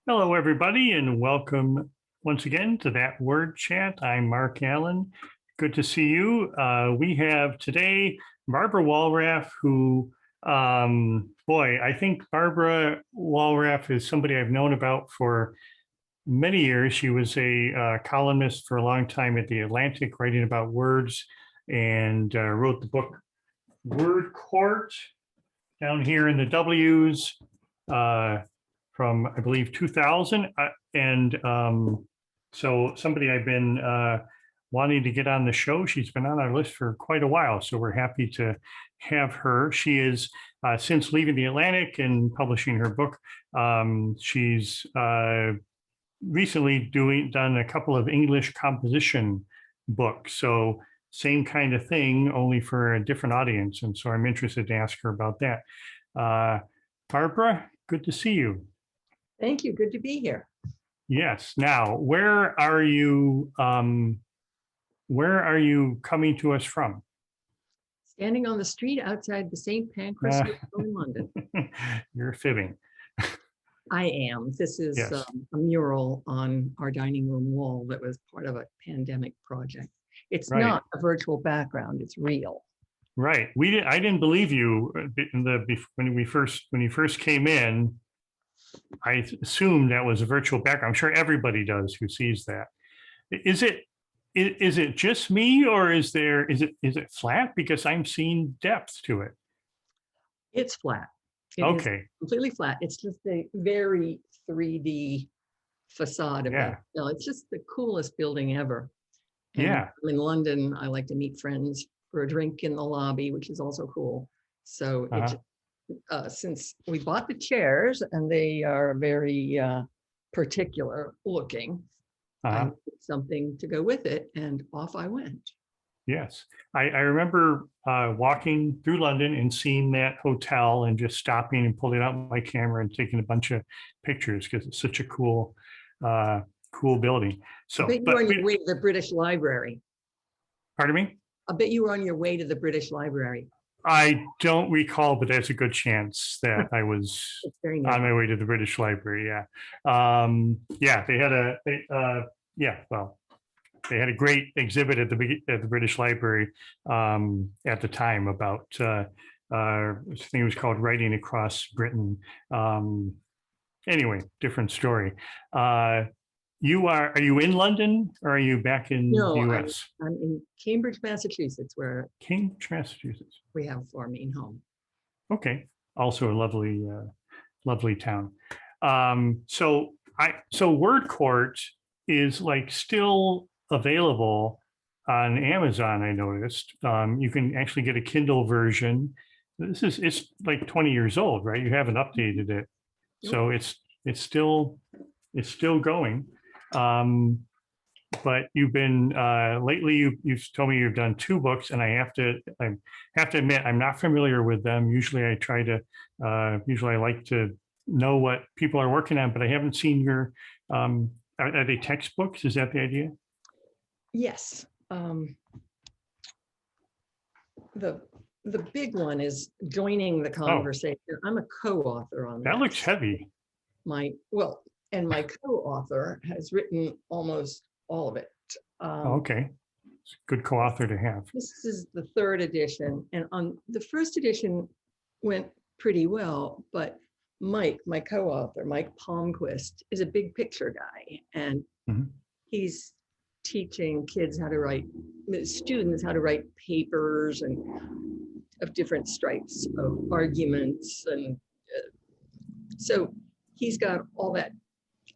Hello, everybody, and welcome once again to That Word Chat. I'm Mark Allen. Good to see you. We have today Barbara Wallraff, who, boy, I think Barbara Wallraff is somebody I've known about for many years. She was a columnist for a long time at The Atlantic, writing about words, and wrote the book Word Court down here in the W's. From, I believe, 2000. So somebody I've been wanting to get on the show. She's been on our list for quite a while, so we're happy to have her. She is, since leaving the Atlantic and publishing her book, she's recently done a couple of English composition books. So same kind of thing, only for a different audience. And so I'm interested to ask her about that. Barbara, good to see you. Thank you. Good to be here. Yes. Now, where are you coming to us from? Standing on the street outside the St. Pancras Hotel in London. You're fibbing. I am. This is Yes. A mural on our dining room wall that was part of a pandemic project. It's Right. not a virtual background. It's real. Right. I didn't believe you when you first came in. I assumed that was a virtual background. I'm sure everybody does who sees that. Is it just me, or is it flat? Because I'm seeing depth to it. It's flat. It Okay. is completely flat. It's just a very 3D facade of Yeah. it. No, it's just the coolest building ever. And Yeah. in London, I like to meet friends for a drink in the lobby, which is also cool. So since we bought the chairs and they are very particular looking, I needed something to go with it, and off I went. Yes. I remember walking through London and seeing that hotel and just stopping and pulling out my camera and taking a bunch of pictures because it's such a cool building. So, I bet you were on your way to the British Library. Pardon me? I bet you were on your way to the British Library. I don't recall, but there's a good chance that I was on my way to the British Library. Yeah. Yeah, they had a great exhibit at the British Library at the time about I think it was called Writing Across Britain. Anyway, different story. Are you in London, or are you back in the US? I'm in Cambridge, Massachusetts, where Cambridge, Massachusetts. We have our main home. Okay, also a lovely town. So Word Court is like still available on Amazon. I noticed you can actually get a Kindle version. It's like 20 years old, right? You haven't updated it, so it's still going. But you've been lately. You've told me you've done 2 books, and I have to admit I'm not familiar with them. Usually, I like to know what people are working on, but I haven't seen your. Are they textbooks? Is that the idea? Yes. The big one is joining the conversation. I'm a co-author on that. Looks heavy. My co-author has written almost all of it. Okay. It's a good co-author to have. This is the 3rd edition, and on the 1st edition went pretty well, but Mike, my co-author, Mike Palmquist, is a big picture guy, and he's teaching kids how to write, students how to write papers and of different stripes of arguments, and so he's got all that,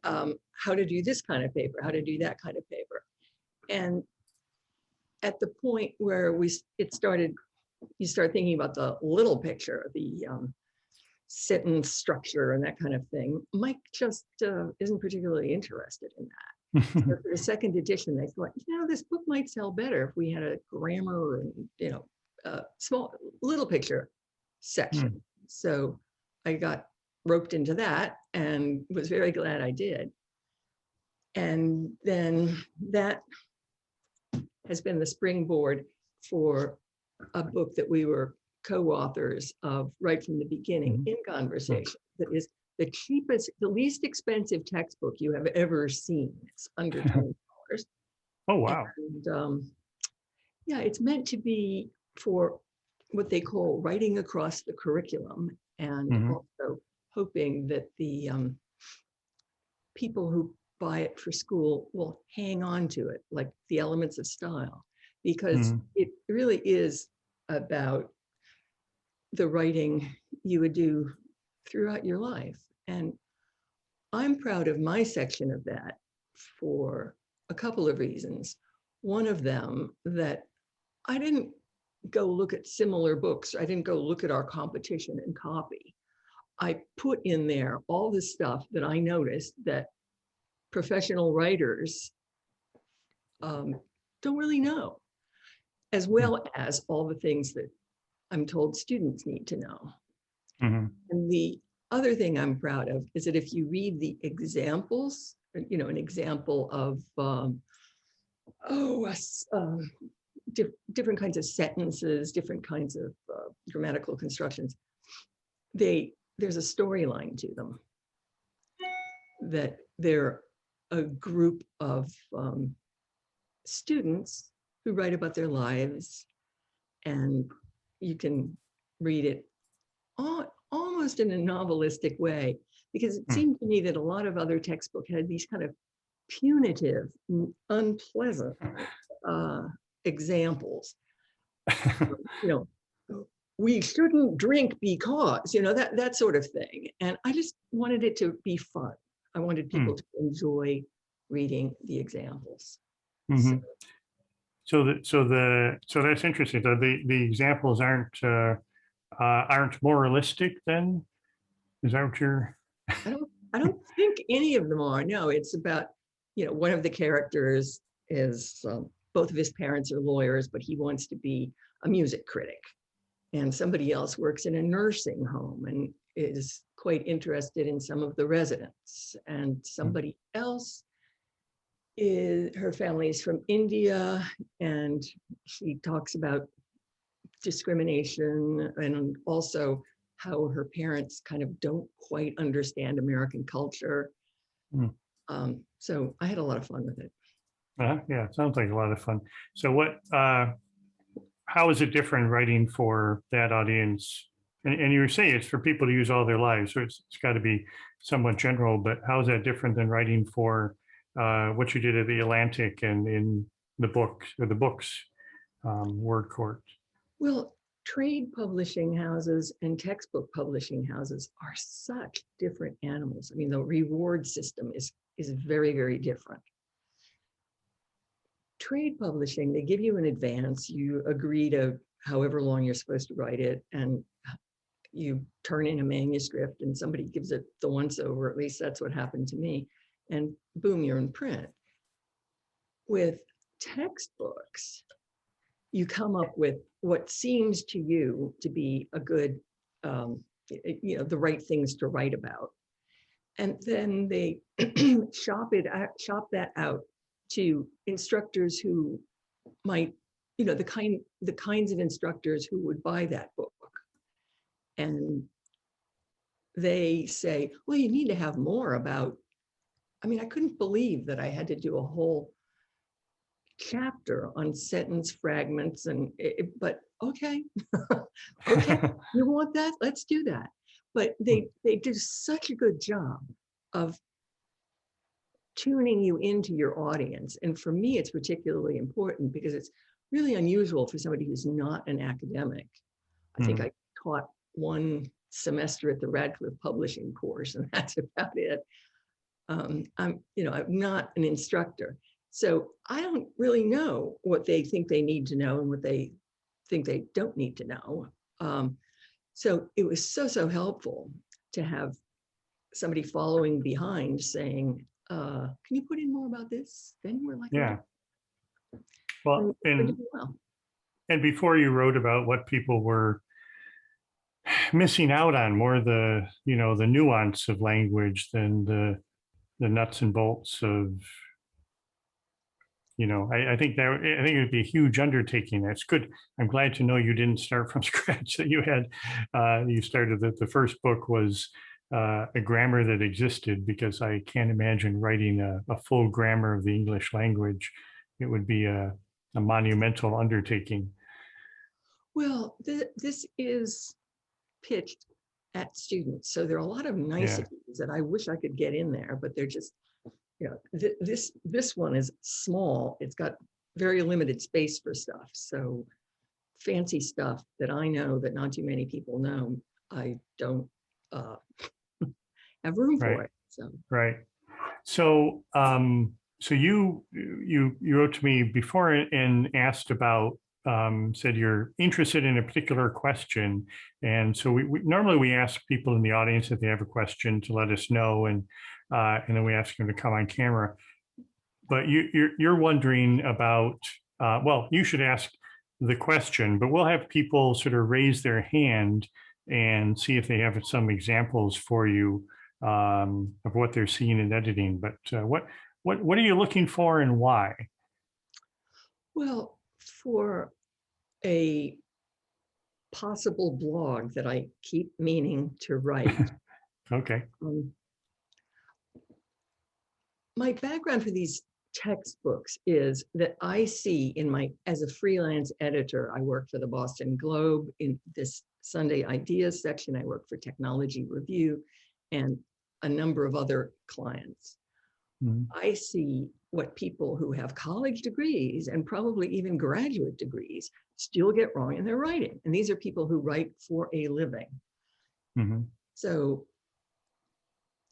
how to do this kind of paper, how to do that kind of paper. And at the point where you start thinking about the little picture, the sentence structure and that kind of thing, Mike just isn't particularly interested in that. So for the 2nd edition, they thought, this book might sell better if we had a grammar and, small little picture section. So I got roped into that and was very glad I did. And then that has been the springboard for a book that we were co-authors of right from the beginning, In Conversation, that is the least expensive textbook you have ever seen. It's under $20. Oh, wow. And yeah, it's meant to be for what they call writing across the curriculum, and also hoping that the people who buy it for school will hang on to it, like the elements of style, because it really is about the writing you would do throughout your life. And I'm proud of my section of that for a couple of reasons. One of them, that I didn't go look at similar books. I didn't go look at our competition and copy. I put in there all the stuff that I noticed that professional writers don't really know, as well as all the things that I'm told students need to know. And the other thing I'm proud of is that if you read the examples, you know, an example of different kinds of sentences, different kinds of grammatical constructions, there's a storyline to them, that they're a group of students who write about their lives, and you can read it almost in a novelistic way, because it seemed to me that a lot of other textbooks had these kind of punitive, unpleasant examples. You know, we shouldn't drink because, you know, that sort of thing. And I just wanted it to be fun. I wanted people to enjoy reading the examples. So that's interesting. So the examples aren't moralistic then? Is that what you're? I don't think any of them are. No, it's about, you know, one of the characters is both of his parents are lawyers, but he wants to be a music critic. And somebody else works in a nursing home and is quite interested in some of the residents. And somebody else her family is from India, and she talks about discrimination and also how her parents kind of don't quite understand American culture. So I had a lot of fun with it. Yeah, it sounds like a lot of fun. So how is it different writing for that audience? And you were saying it's for people to use all their lives, so it's got to be somewhat general, but how is that different than writing for what you did at the Atlantic and in the books Word Court? Well, trade publishing houses and textbook publishing houses are such different animals. I mean, the reward system is very, very different. Trade publishing, they give you an advance, you agree to however long you're supposed to write it, and you turn in a manuscript and somebody gives it the once over, at least that's what happened to me, and boom, you're in print. With textbooks, you come up with what seems to you to be a good, you know, the right things to write about. And then they shop that out to instructors who might, you know, the kinds of instructors who would buy that book. And they say, well, you need to have more about, I mean, I couldn't believe that I had to do a whole chapter on sentence fragments, and but okay, okay, you want that? Let's do that. But they do such a good job of tuning you into your audience. And for me, it's particularly important because it's really unusual for somebody who's not an academic. I think I taught one semester at the Radcliffe Publishing course, and that's about it. I'm not an instructor. So I don't really know what they think they need to know and what they think they don't need to know. So it was so helpful to have somebody following behind saying, can you put in more about this? Then we're like, yeah. Well, and before you wrote about what people were missing out on, more the nuance of language than the nuts and bolts of, I think it would be a huge undertaking. That's good. I'm glad to know you didn't start from scratch, that you started that the first book was a grammar that existed, because I can't imagine writing a full grammar of the English language. It would be a monumental undertaking. Well, this is pitched at students, so there are a lot of niceties that I wish I could get in there, but they're just, this one is small. It's got very limited space for stuff. So fancy stuff that I know that not too many people know, I don't have room for it. So right. So so you wrote to me before and asked about, said you're interested in a particular question, and so we normally ask people in the audience if they have a question to let us know, and then we ask them to come on camera. But you're wondering about, well, you should ask the question, but we'll have people sort of raise their hand and see if they have some examples for you of what they're seeing in editing. But what are you looking for and why? well, for a possible blog that I keep meaning to write. Okay. My background for these textbooks is that I see as a freelance editor, I work for the Boston Globe in this Sunday Ideas section. I work for Technology Review and a number of other clients. Mm-hmm. I see what people who have college degrees and probably even graduate degrees still get wrong in their writing. And these are people who write for a living. Mm-hmm. So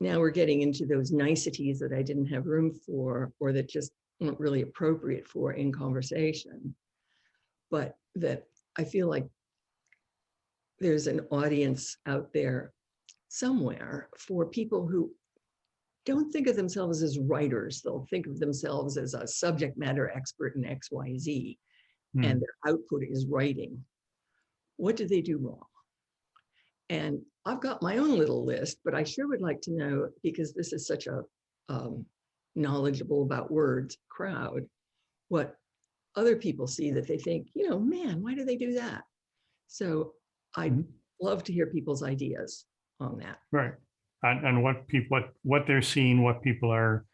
now we're getting into those niceties that I didn't have room for, or that just weren't really appropriate for in conversation. But that I feel like there's an audience out there somewhere for people who don't think of themselves as writers. They'll think of themselves as a subject matter expert in XYZ, and their output is writing. What do they do wrong? And I've got my own little list, but I sure would like to know, because this is such a knowledgeable about words crowd, what other people see that they think, man, why do they do that? So I'd love to hear people's ideas on that. Right. And what they're seeing, what people are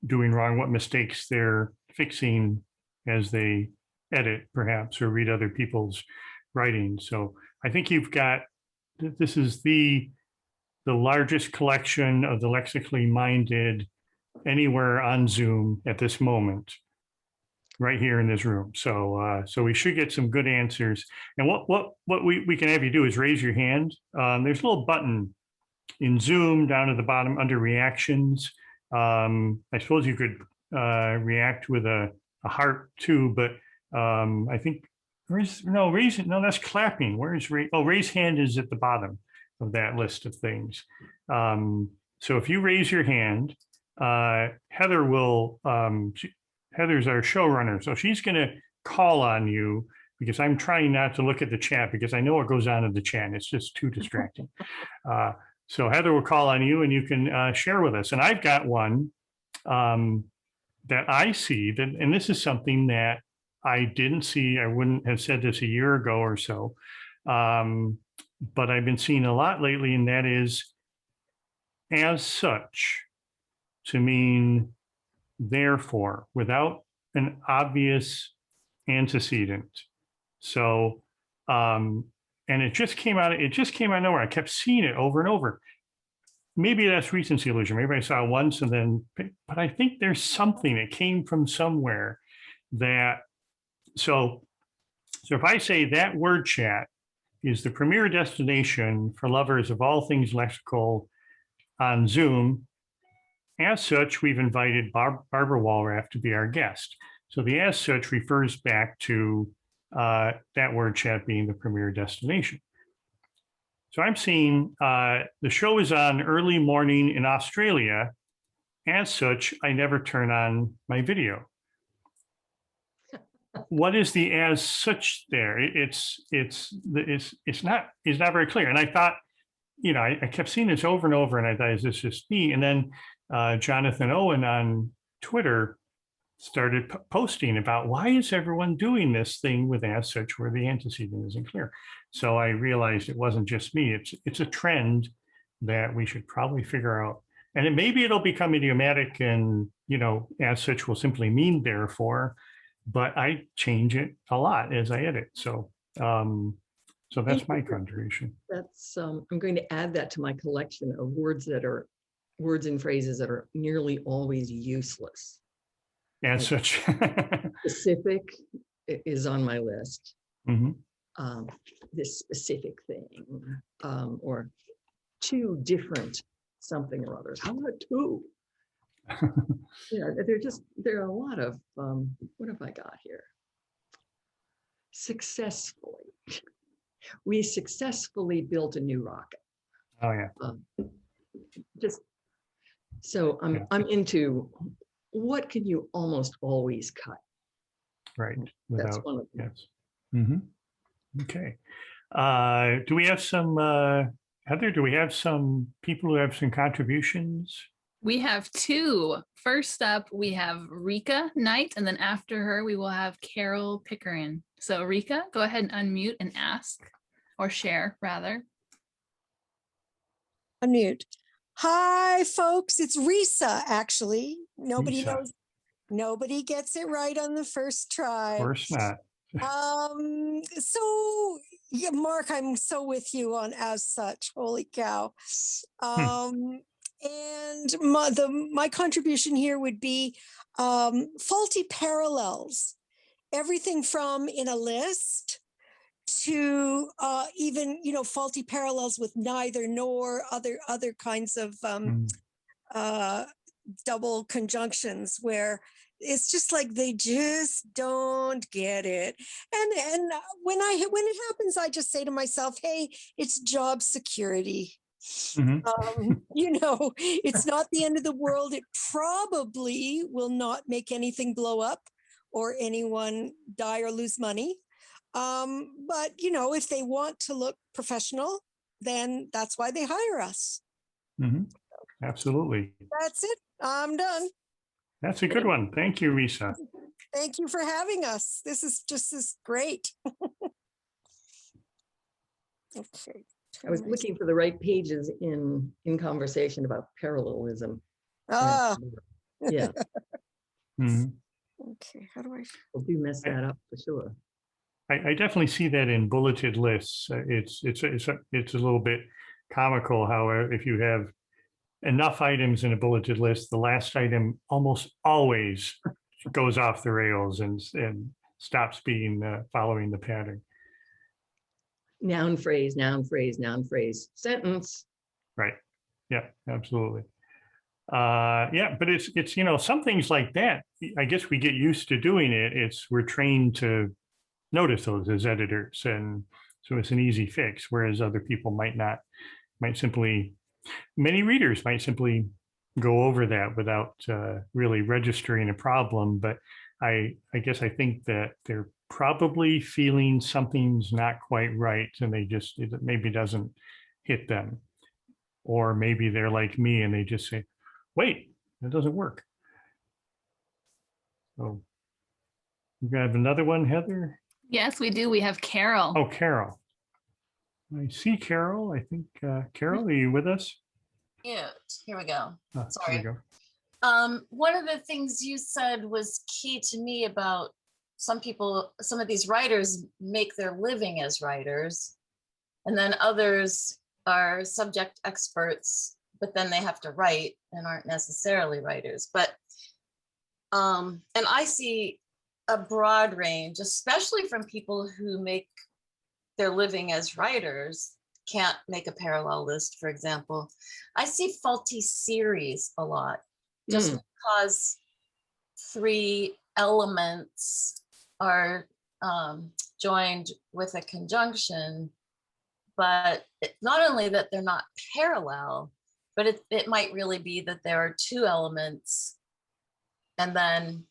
doing wrong, what mistakes they're fixing as they edit, perhaps, or read other people's writing. So I think this is the largest collection of the lexically minded anywhere on Zoom at this moment, right here in this room. So so we should get some good answers. And what we can have you do is raise your hand. There's a little button in Zoom down at the bottom under reactions. I suppose you could react with a heart too, but I think that's clapping. Raise hand is at the bottom of that list of things. So if you raise your hand, Heather will, Heather's our showrunner, so she's going to call on you, because I'm trying not to look at the chat because I know what goes on in the chat. It's just too distracting. So Heather will call on you and you can share with us. And I've got one that I see, and this is something that I didn't see. I wouldn't have said this a year ago or so, but I've been seeing a lot lately, and that is as such to mean therefore, without an obvious antecedent. So, and it just came out of nowhere. I kept seeing it over and over. Maybe that's recency illusion. Maybe I saw it once and then, but I think there's something that came from somewhere that, so if I say that word chat is the premier destination for lovers of all things lexical on Zoom, as such, we've invited Barbara Wallraff to be our guest. So the as such refers back to that word chat being the premier destination. So I'm seeing the show is on early morning in Australia. As such, I never turn on my video. What is the as such there? It's not very clear. And I thought, I kept seeing this over and over, and I thought, is this just me? And then Jonathan Owen on Twitter started posting about why is everyone doing this thing with as such where the antecedent isn't clear. So I realized it wasn't just me. It's a trend that we should probably figure out. And maybe it'll become idiomatic and, as such will simply mean therefore, but I change it a lot as I edit. So that's my contribution. That's I'm going to add that to my collection of words and phrases that are nearly always useless. As such. Specific is on my list. Mhm. This specific thing, or two different something or others. How about two? There are a lot of, what have I got here? Successfully. We successfully built a new rocket. Oh yeah. I'm into what can you almost always cut. Right. That's one of them. Yes. Mm-hmm. Okay. Do we have some, Heather, do we have some people who have some contributions? We have two. First up, we have Rika Knight, and then after her, we will have Carol Pickering. So Rika, go ahead and unmute and ask, or share rather. Unmute. Hi, folks. It's Risa, actually. Nobody knows. Nobody gets it right on the first try. Of course not. So, yeah, Mark, I'm so with you on as such. Holy cow. And my contribution here would be faulty parallels. Everything from in a list to even, faulty parallels with neither nor other kinds of double conjunctions where it's just like they just don't get it. And when it happens, I just say to myself, hey, it's job security. Mm-hmm. It's not the end of the world. It probably will not make anything blow up or anyone die or lose money. But if they want to look professional, then that's why they hire us. Mm-hmm. Absolutely. That's it. I'm done. That's a good one. Thank you, Risa. Thank you for having us. This is great. Okay. I was looking for the right pages in conversation about parallelism. Yeah. Mm-hmm. Okay. How do I do mess that up for sure? I definitely see that in bulleted lists. It's a little bit comical how if you have enough items in a bulleted list, the last item almost always goes off the rails and stops being following the pattern. Noun phrase, noun phrase, noun phrase, sentence. Right. Yeah, absolutely. Yeah, but it's some things like that. I guess we get used to doing it. We're trained to notice those as editors, and so it's an easy fix. Whereas other people many readers might simply go over that without really registering a problem. But I guess I think that they're probably feeling something's not quite right, and it maybe doesn't hit them, or maybe they're like me and they just say, "Wait, that doesn't work." So you have another one, Heather? Yes, we do. We have Carol. Oh, Carol. I see Carol. I think, Carol, are you with us? Yeah, here we go. Sorry. Here we go. One of the things you said was key to me about some of these writers make their living as writers, and then others are subject experts, but then they have to write and aren't necessarily writers. But, and I see a broad range, especially from people who make their living as writers, can't make a parallel list, for example. I see faulty series a lot, just because three elements are joined with a conjunction, but not only that they're not parallel, but it might really be that there are two elements and then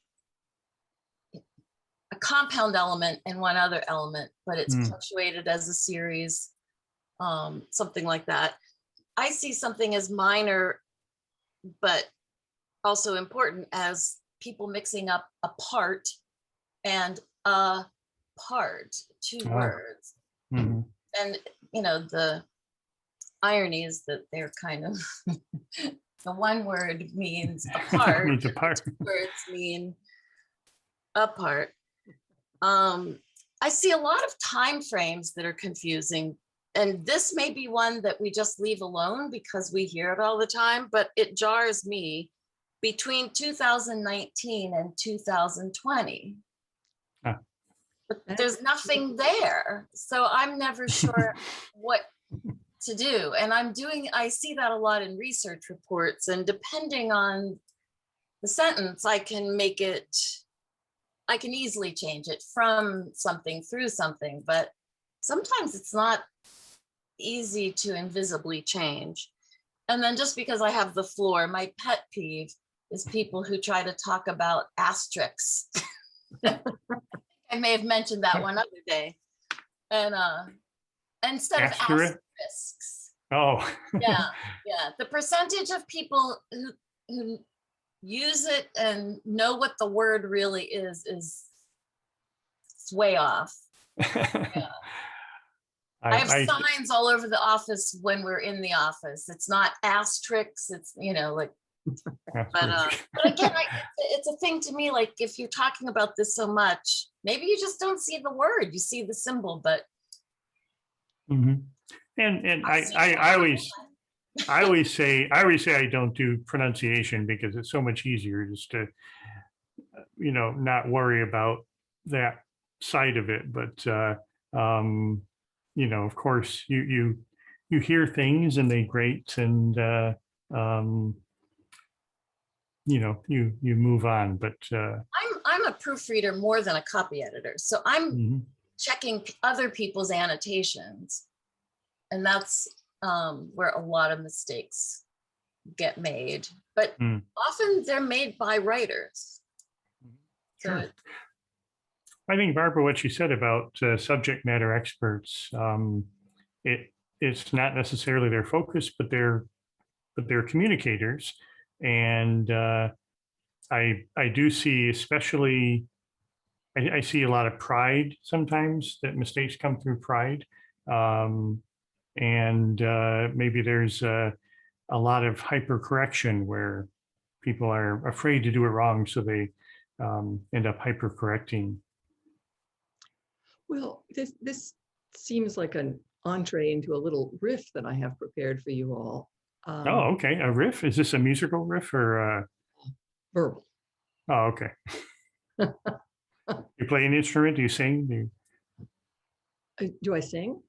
a compound element and one other element, but it's punctuated as a series, something like that. I see something as minor, but also important as people mixing up a part and a part, two words. Mm-hmm. And, the irony is that they're kind of, the one word means apart, Means apart. the two words mean apart. I see a lot of time frames that are confusing, and this may be one that we just leave alone because we hear it all the time, but it jars me between 2019 and 2020. But there's nothing there. So I'm never sure what to do. And I see that a lot in research reports, and depending on the sentence, I can easily change it from something through something, but sometimes it's not easy to invisibly change. And then just because I have the floor, my pet peeve is people who try to talk about asterisks. I may have mentioned that one other day. And instead of asterisks. Oh. Yeah. The percentage of people who use it and know what the word really is way off. Yeah. I have signs all over the office when we're in the office. It's not asterisks, it's, like, but again, it's a thing to me, like if you're talking about this so much, maybe you just don't see the word, you see the symbol, but. Mm-hmm. And I always say I don't do pronunciation because it's so much easier just to, not worry about that side of it. But, of course you hear things and they grate, and, you move on, but I'm a proofreader more than a copy editor, so I'm checking other people's annotations, and that's where a lot of mistakes get made, but often they're made by writers. Sure. I think, Barbara, what you said about subject matter experts, it's not necessarily their focus, but they're communicators. And I do see, especially, I see a lot of pride sometimes, that mistakes come through pride. And maybe there's a lot of hypercorrection where people are afraid to do it wrong, so they end up hypercorrecting. Well, this seems like an entree into a little riff that I have prepared for you all. Oh, okay. A riff? Is this a musical riff or verbal? Oh, okay. You play an instrument? Do you sing? Do I sing?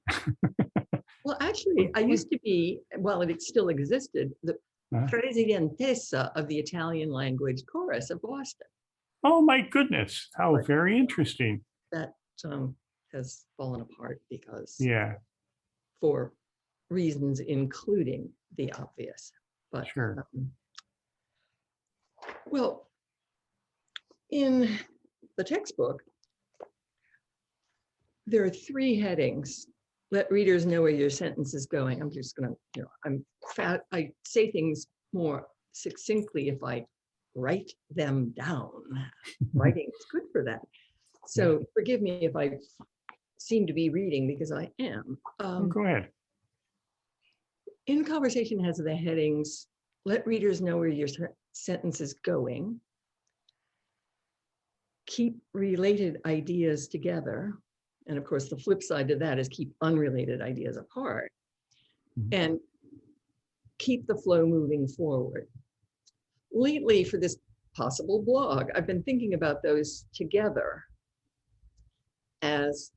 Well, actually, I used to be, while it still existed, the presidentessa of the Italian language chorus of Boston. Oh my goodness! How very interesting. That has fallen apart because, for reasons including the obvious. But sure. Well, in the textbook, there are 3 headings. Let readers know where your sentence is going. I'm just gonna, I say things more succinctly if I write them down. Writing is good for that. So forgive me if I seem to be reading, because I am. Go ahead. In conversation has the headings, let readers know where your sentence is going. Keep related ideas together. And of course, the flip side to that is keep unrelated ideas apart. And keep the flow moving forward. Lately, for this possible blog, I've been thinking about those together as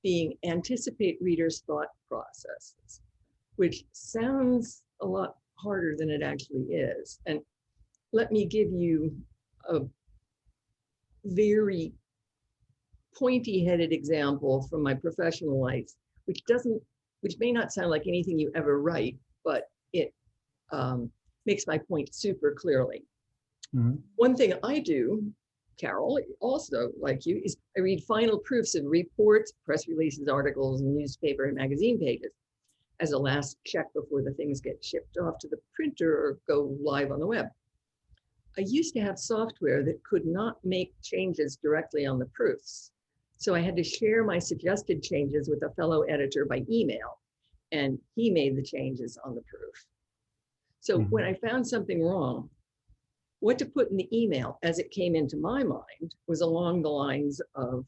being anticipate readers' thought processes, which sounds a lot harder than it actually is. And let me give you a very pointy-headed example from my professional life, which may not sound like anything you ever write, but it makes my point super clearly. One thing I do, Carol, also like you, is I read final proofs of reports, press releases, articles, and newspaper and magazine pages as a last check before the things get shipped off to the printer or go live on the web. I used to have software that could not make changes directly on the proofs. So I had to share my suggested changes with a fellow editor by email. and he made the changes on the proof. So when I found something wrong, what to put in the email as it came into my mind was along the lines of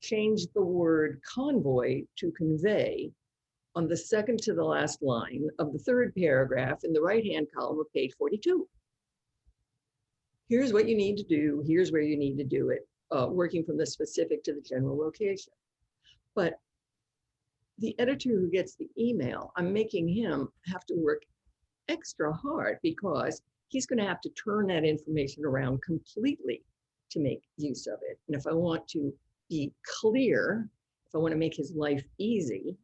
change the word convoy to convey on the second to the last line of the third paragraph in the right-hand column of page 42. Here's what you need to do. Here's where you need to do it, working from the specific to the general location. But the editor who gets the email, I'm making him have to work extra hard because he's going to have to turn that information around completely to make use of it. And if I want to be clear, if I want to make his life easy,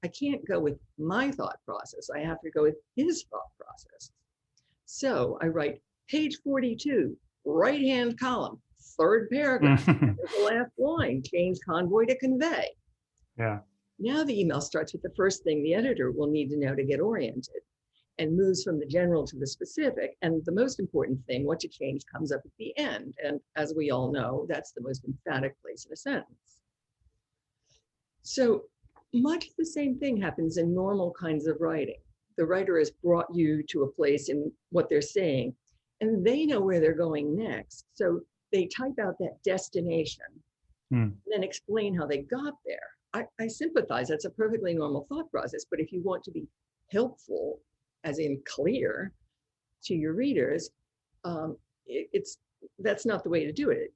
I can't go with my thought process. I have to go with his thought process. So I write page 42, right-hand column, third paragraph, the last line, change convoy to convey. Yeah. Now the email starts with the first thing the editor will need to know to get oriented and moves from the general to the specific. And the most important thing, what to change, comes up at the end. And as we all know, that's the most emphatic place in a sentence. So much the same thing happens in normal kinds of writing. The writer has brought you to a place in what they're saying, and they know where they're going next. So they type out that destination, and then explain how they got there. I sympathize, that's a perfectly normal thought process, but if you want to be helpful, as in clear, to your readers, that's not the way to do it.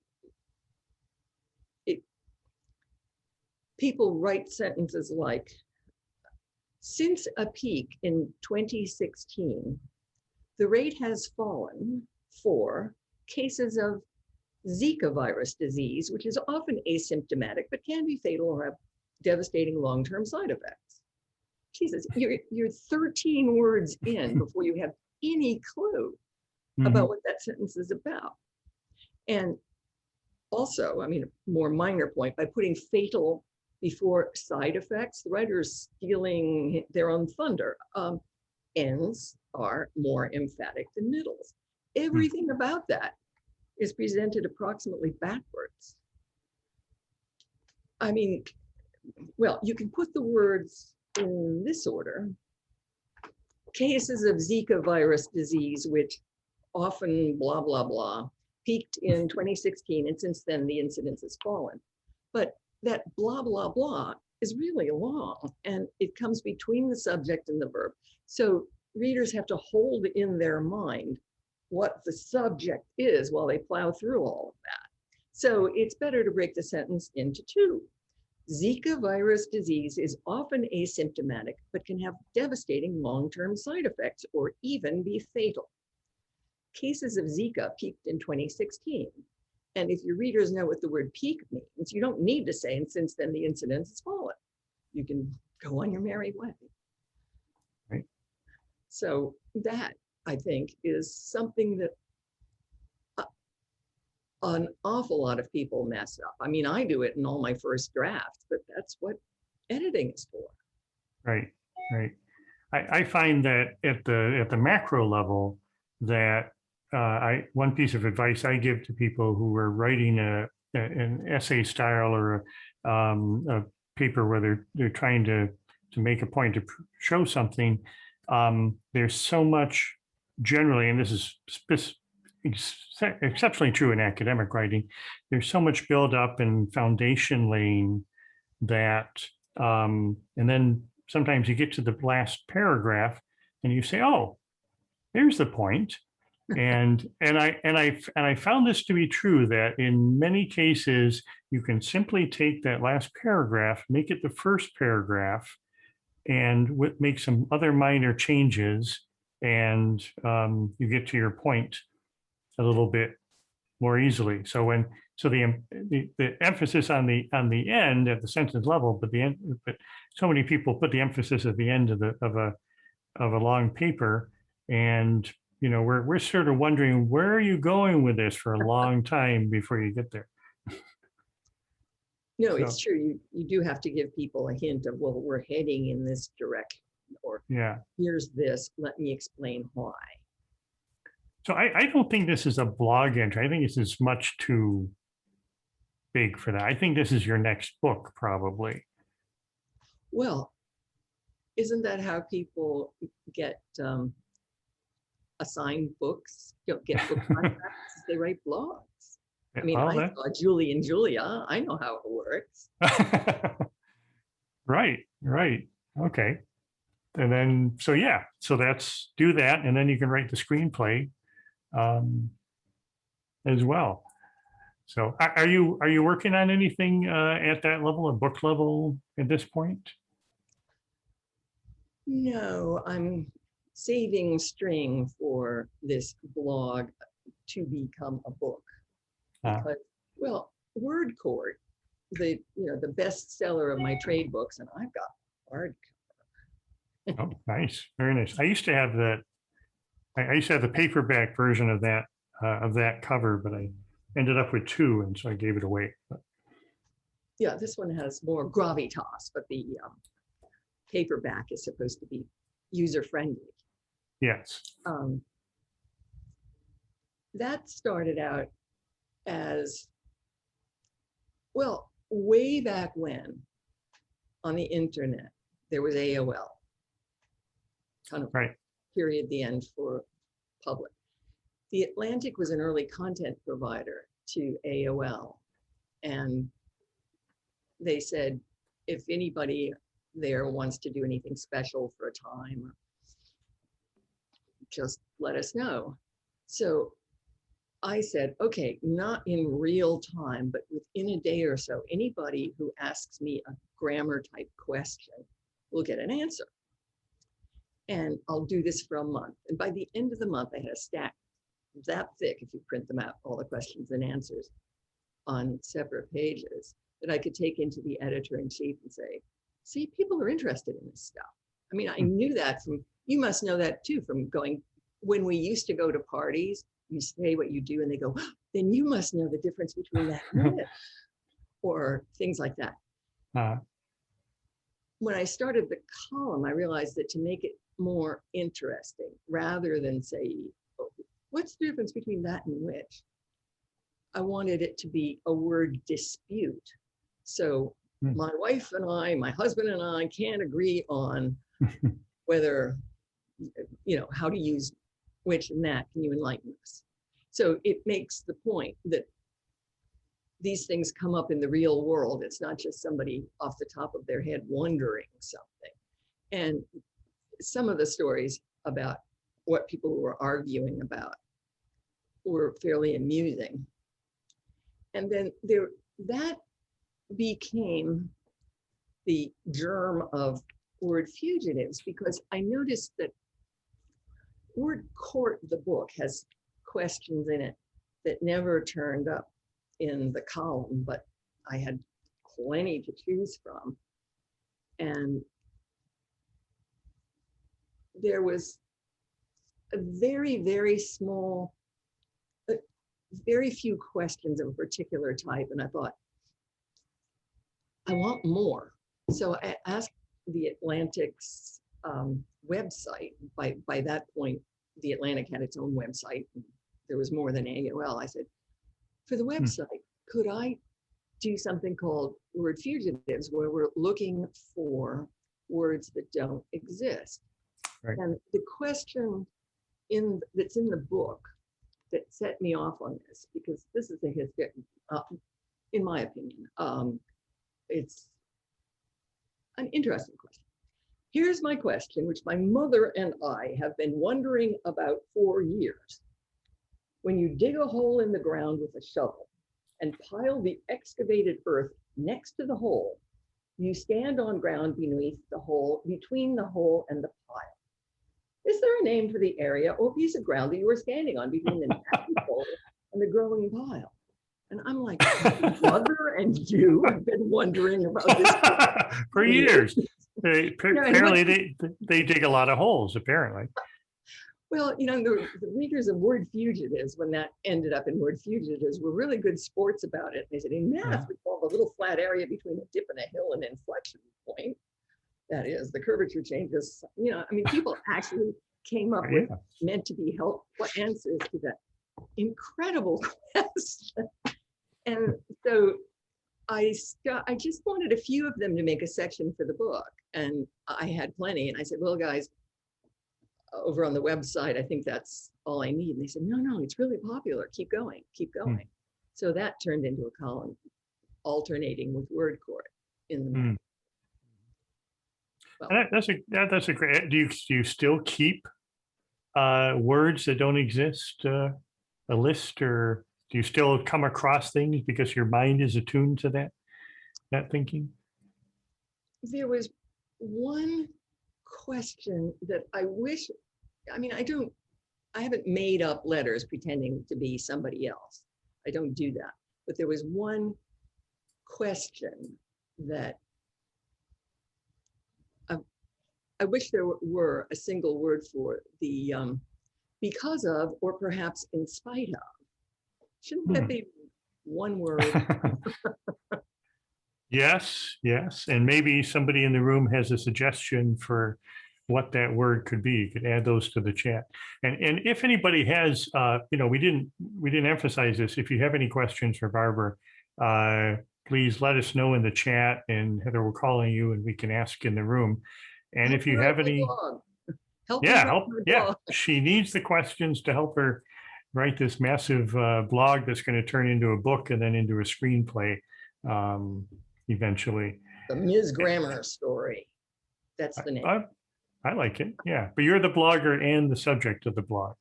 People write sentences like, since a peak in 2016, the rate has fallen for cases of Zika virus disease, which is often asymptomatic, but can be fatal or have devastating long-term side effects. Jesus, you're 13 words in before you have any clue about what that sentence is about. And also, I mean, a more minor point, by putting fatal before side effects, the writer is stealing their own thunder. Ends are more emphatic than middles. Everything about that is presented approximately backwards. I mean, well, you can put the words in this order. Cases of Zika virus disease, which often blah, blah, blah, peaked in 2016, and since then the incidence has fallen. But that blah, blah, blah is really long, and it comes between the subject and the verb. So readers have to hold in their mind what the subject is while they plow through all of that. So it's better to break the sentence into two. Zika virus disease is often asymptomatic, but can have devastating long-term side effects or even be fatal. Cases of Zika peaked in 2016. And if your readers know what the word peak means, you don't need to say, and since then the incidence has fallen. You can go on your merry way. Right. So that, I think, is something that an awful lot of people mess up. I mean, I do it in all my first drafts, but that's what editing is for. Right, right. I find that at the macro level, that one piece of advice I give to people who are writing an essay style or a paper where they're trying to make a point to show something, there's so much generally, and this is exceptionally true in academic writing, there's so much buildup and foundation laying that, and then sometimes you get to the last paragraph and you say, oh, there's the point. And I found this to be true, that in many cases you can simply take that last paragraph, make it the first paragraph, and make some other minor changes, and you get to your point a little bit more easily. So the emphasis on the end at the sentence level, but so many people put the emphasis at the end of a long paper, and we're sort of wondering, where are you going with this for a long time before you get there. No, it's true. You do have to give people a hint of, well, we're heading in this direction, or yeah, here's this, let me explain why. So I don't think this is a blog entry. I think this is much too big for that. I think this is your next book, probably. Well, isn't that how people get assigned books? Get book contracts? They write blogs. I mean, Well, I saw Julie and Julia. I know how it works. right, right. Okay. And then, so yeah, so that's do that. And then you can write the screenplay as well. So are you working on anything at that level, a book level at this point? No, I'm saving string for this blog to become a book. Because, well, Word Court, the bestseller of my trade books, and I've got hardcover. Oh, nice, very nice. I used to have that. I used to have the paperback version of that cover, but I ended up with two, and so I gave it away. But yeah, this one has more gravitas, but the paperback is supposed to be user-friendly. yes. That started out as, well, way back when on the internet, there was AOL, kind of Right. period, the end for public. The Atlantic was an early content provider to AOL, and they said, if anybody there wants to do anything special for a time, just let us know. So I said, okay, not in real time, but within a day or so, anybody who asks me a grammar type question will get an answer. And I'll do this for a month. And by the end of the month, I had a stack that thick, if you print them out, all the questions and answers on separate pages, that I could take into the editor-in-chief and say, see, people are interested in this stuff. I mean, I knew that from, you must know that too, from going, when we used to go to parties, you say what you do and they go, oh, then you must know the difference between that and this, or things like that. When I started the column, I realized that to make it more interesting, rather than say, oh, what's the difference between that and which, I wanted it to be a word dispute. So my wife and I, my husband and I can't agree on whether, how to use which and that. Can you enlighten us? So it makes the point that these things come up in the real world. It's not just somebody off the top of their head wondering something. And some of the stories about what people were arguing about were fairly amusing. And then that became the germ of Word Fugitives, because I noticed that Word Court, the book, has questions in it that never turned up in the column, but I had plenty to choose from. And there was a very, very small, very few questions of a particular type. And I thought, I want more. So I asked the Atlantic's website. By that point, the Atlantic had its own website. There was more than AOL. I said, for the website, could I do something called Word Fugitives, where we're looking for words that don't exist? Right. And the question that's in the book that set me off on this, because this is a history, in my opinion, it's an interesting question. Here's my question, which my mother and I have been wondering about for years. When you dig a hole in the ground with a shovel and pile the excavated earth next to the hole, you stand on ground beneath the hole, between the hole and the pile. Is there a name for the area or piece of ground that you are standing on between the nasty hole and the growing pile? And I'm like, mother and you have been wondering about this for years. Apparently, they dig a lot of holes, apparently. Well, the readers of Word Fugitives, when that ended up in Word Fugitives, were really good sports about it. They said, in math, we call the little flat area between a dip and a hill an inflection point. That is, the curvature changes. People actually came up with meant to be helpful answers to that incredible question. And so I just wanted a few of them to make a section for the book. And I had plenty. And I said, well, guys, over on the website, I think that's all I need. And they said, no, it's really popular. Keep going, keep going. So that turned into a column alternating with word court in the morning. Well, That's a great. Do you still keep words that don't exist, a list, or do you still come across things because your mind is attuned to that thinking? there was one question that I wish, I mean, I haven't made up letters pretending to be somebody else. I don't do that. But there was one question that I wish there were a single word for, the because of, or perhaps in spite of. Shouldn't that be one word? Yes. And maybe somebody in the room has a suggestion for what that word could be. You could add those to the chat. And if anybody has, we didn't emphasize this. If you have any questions for Barbara, please let us know in the chat, and Heather will call you and we can ask in the room. And if you have any, she needs the questions to help her write this massive blog that's going to turn into a book and then into a screenplay eventually. The Ms. Grammar story. That's the name. I like it. Yeah, but you're the blogger and the subject of the blog.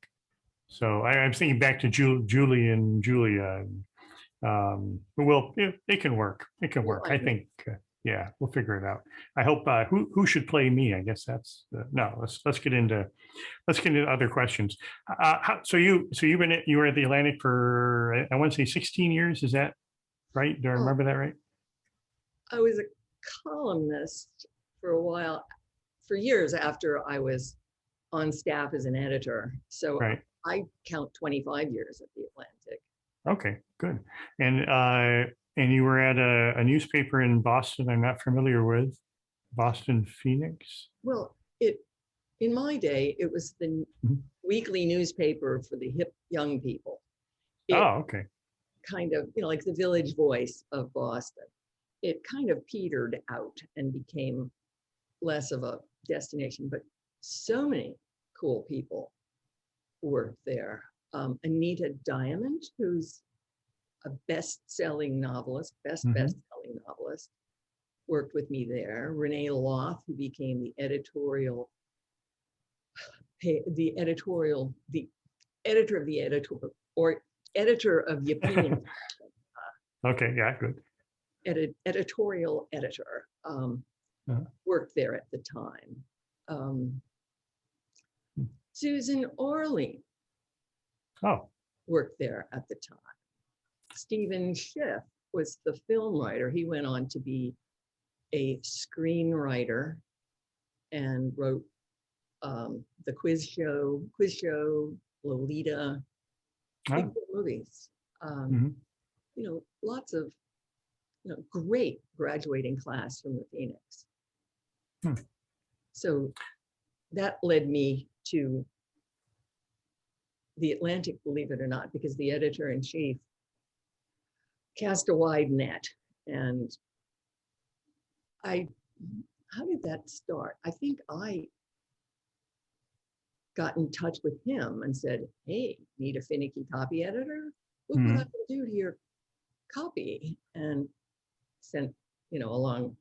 So I'm thinking back to Julie and Julia. Well, it can work. It can work. I think. Yeah, we'll figure it out. I hope. Who should play me? I guess that's no. Let's get into other questions. So you were at the Atlantic for, I want to say 16 years. Is that right? Do I remember that right? I was a columnist for a while, for years after I was on staff as an editor. So right. I count 25 years at the Atlantic. Okay, good. And you were at a newspaper in Boston I'm not familiar with, Boston Phoenix? Well, in my day, it was the weekly newspaper for the hip young people. Okay. Kind of, like the Village Voice of Boston. It kind of petered out and became less of a destination, but so many cool people worked there. Anita Diamond, who's a best-selling novelist, best-selling novelist, worked with me there. Renee Loth, who became the editor of the opinion. Okay, yeah, good. Editorial editor, worked there at the time. Susan Orlean worked there at the time. Stephen Schiff was the film writer. He went on to be a screenwriter and wrote the quiz show, Lolita, big movies. Lots of great graduating class from the Phoenix. So that led me to the Atlantic, believe it or not, because the editor-in-chief cast a wide net. And how did that start? I think I got in touch with him and said, hey, need a finicky copy editor? Look what I can do to your copy. And sent, along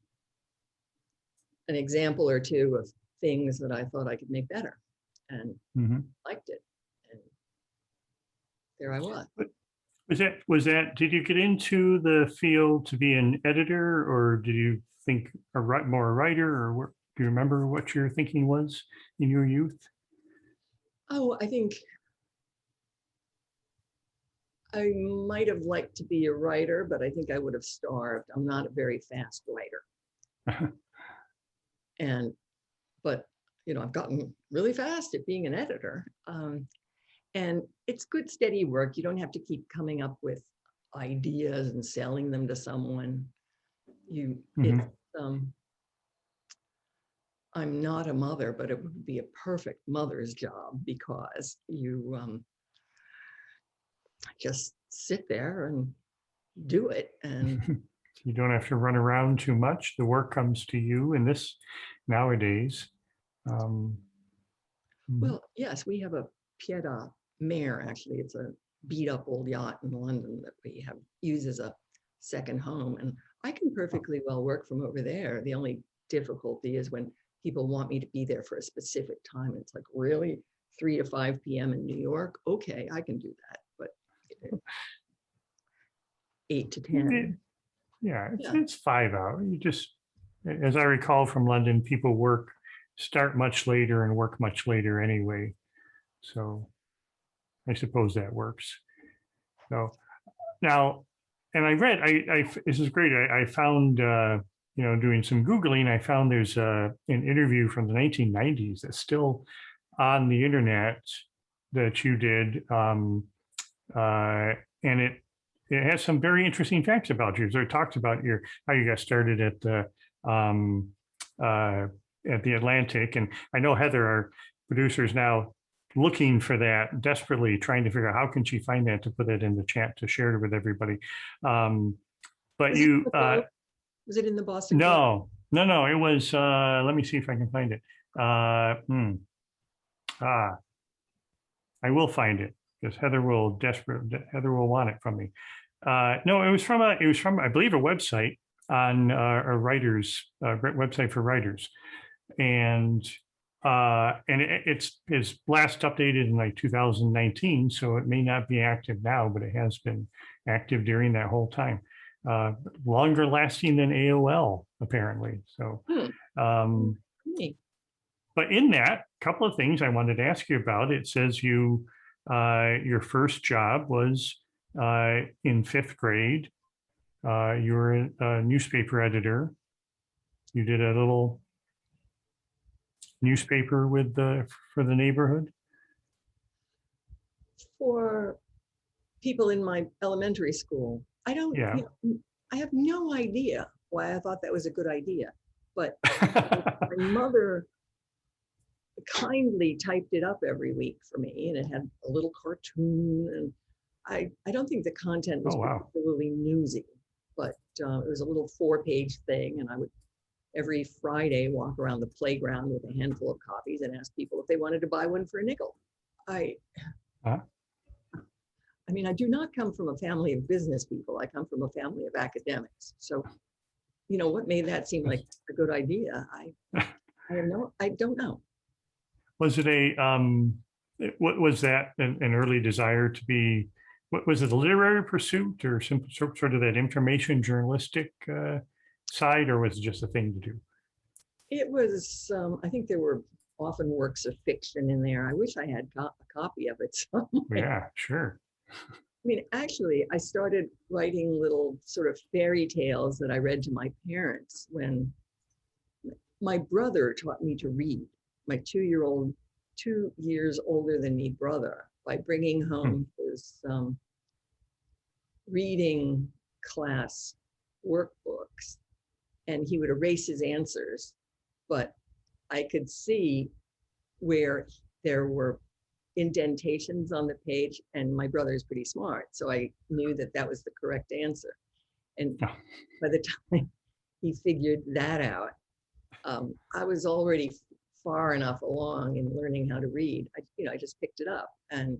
an example or two of things that I thought I could make better, and liked it. And there I was. Was that, did you get into the field to be an editor, or did you think more a writer, or do you remember what your thinking was in your youth? Oh, I think I might have liked to be a writer, but I think I would have starved. I'm not a very fast writer. But I've gotten really fast at being an editor. And it's good, steady work. You don't have to keep coming up with ideas and selling them to someone. I'm not a mother, but it would be a perfect mother's job, because you just sit there and do it. And You don't have to run around too much. The work comes to you in this nowadays. Um, Well, yes, we have a pied à mer, actually. It's a beat up old yacht in London that we have used as a second home. And I can perfectly well work from over there. The only difficulty is when people want me to be there for a specific time. It's like, really? 3 to 5 p.m. in New York? Okay, I can do that. But 8 to 10. Yeah, Yeah. it's 5 hours. You just, as I recall from London, people start much later and work much later anyway. So I suppose that works. So now, and I read, this is great. I found, doing some Googling, I found there's an interview from the 1990s that's still on the internet that you did. And it has some very interesting facts about you. So it talks about how you got started at the Atlantic, and I know Heather, our producer, is now looking for that desperately, trying to figure out how can she find that to put it in the chat to share it with everybody. But you, was it in the Boston Globe? No, it was. Let me see if I can find it. I will find it because Heather will want it from me. No, it was from I believe a website on a writer's website for writers, and it's last updated in like 2019, so it may not be active now, but it has been active during that whole time. Longer lasting than AOL apparently. So, but in that, couple of things I wanted to ask you about. It says your first job was in 5th grade. You were a newspaper editor. You did a little newspaper for the neighborhood. For people in my elementary school. I don't, I have no idea why I thought that was a good idea, but my mother kindly typed it up every week for me, and it had a little cartoon, and I don't think the content was particularly newsy, but it was a little 4-page thing, and I would every Friday walk around the playground with a handful of copies and ask people if they wanted to buy one for a nickel. I mean, I do not come from a family of business people. I come from a family of academics. So, what made that seem like a good idea? I don't know. Was it what was that an early desire to be, what was it, a literary pursuit or some sort of that information journalistic side, or was it just a thing to do? It was, I think there were often works of fiction in there. I wish I had a copy of it somewhere. Yeah, sure. I mean, actually, I started writing little sort of fairy tales that I read to my parents when my brother taught me to read. My 2 years older than me brother, by bringing home his reading class workbooks, and he would erase his answers, but I could see where there were indentations on the page, and my brother is pretty smart, so I knew that that was the correct answer. And by the time he figured that out, I was already far enough along in learning how to read. I just picked it up and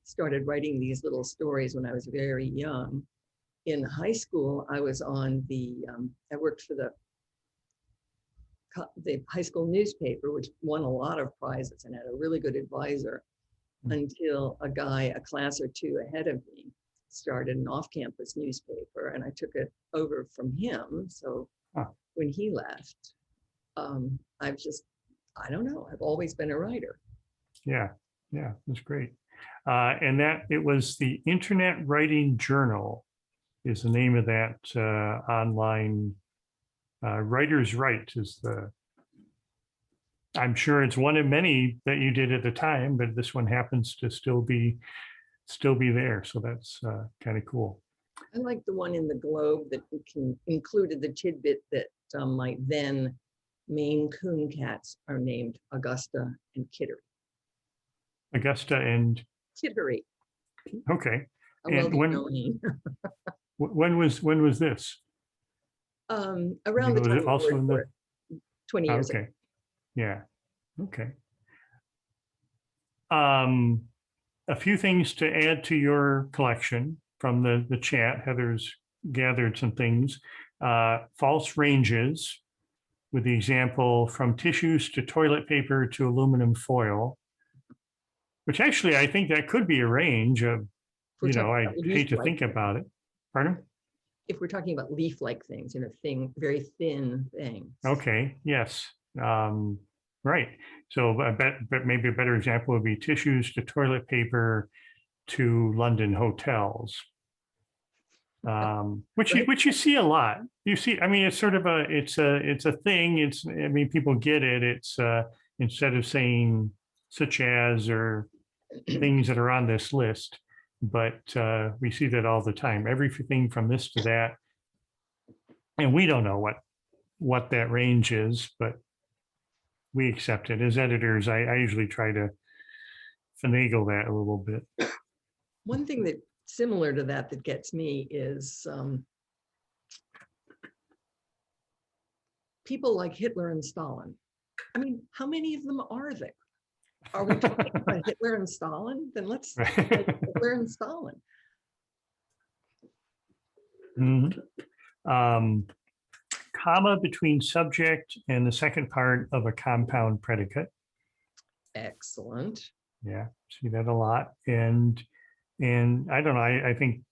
started writing these little stories when I was very young. In high school, I was on I worked for the high school newspaper, which won a lot of prizes and had a really good advisor, until a class or two ahead of me started an off-campus newspaper, and I took it over from him. So when he left, I don't know, I've always been a writer. Yeah, that's great. And that it was the Internet Writing Journal is the name of that online Writer's Right is I'm sure it's one of many that you did at the time, but this one happens to still be there. So that's kind of cool. I like the one in the Globe that included the tidbit that my then Maine Coon cats are named Augusta and Kittery. Augusta and Kittery. Okay. And when When was this? Around the Was time it of also Word in for the? It, 20 years ago. Okay, yeah, okay. A few things to add to your collection from the chat. Heather's gathered some things. False ranges, with the example from tissues to toilet paper to aluminum foil, which actually I think that could be a range of, We're talking I about hate to leaf-like think things. about it. Pardon? If we're talking about leaf-like things, very thin things. Okay, yes. Right. So I bet, but maybe a better example would be tissues to toilet paper to London hotels. Which Right. you see a lot. You see, I mean, it's sort of it's a thing. I mean, people get it. It's instead of saying such as or things that are on this list, but we see that all the time. Everything from this to that, and we don't know what that range is, but we accept it as editors. I usually try to finagle that a little bit. One thing that similar to that gets me is people like Hitler and Stalin. I mean, how many of them are there? Are we talking about Hitler and Stalin? Then let's take Hitler and Stalin. Mm-hmm. Comma between subject and the second part of a compound predicate. Excellent. Yeah, see that a lot. And I don't know, I think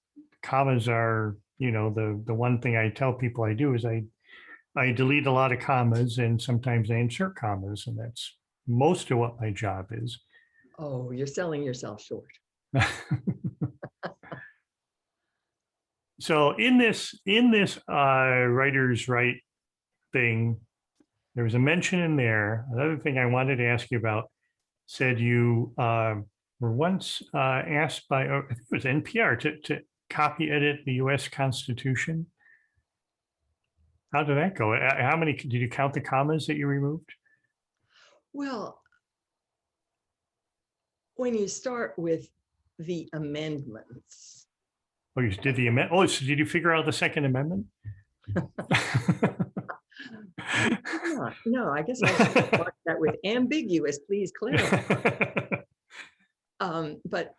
commas are, the one thing I tell people I do is I delete a lot of commas and sometimes I insert commas, and that's most of what my job is. Oh, you're selling yourself short. So in this writer's right thing, there was a mention in there. Another thing I wanted to ask you about said you were once asked by, I think it was NPR, to copy edit the U.S. Constitution. How did that go? How many, did you count the commas that you removed? Well, when you start with the amendments. Oh, you did the amendment. Oh, so did you figure out the Second Amendment? No, I guess I should mark that with ambiguous, please clarify. But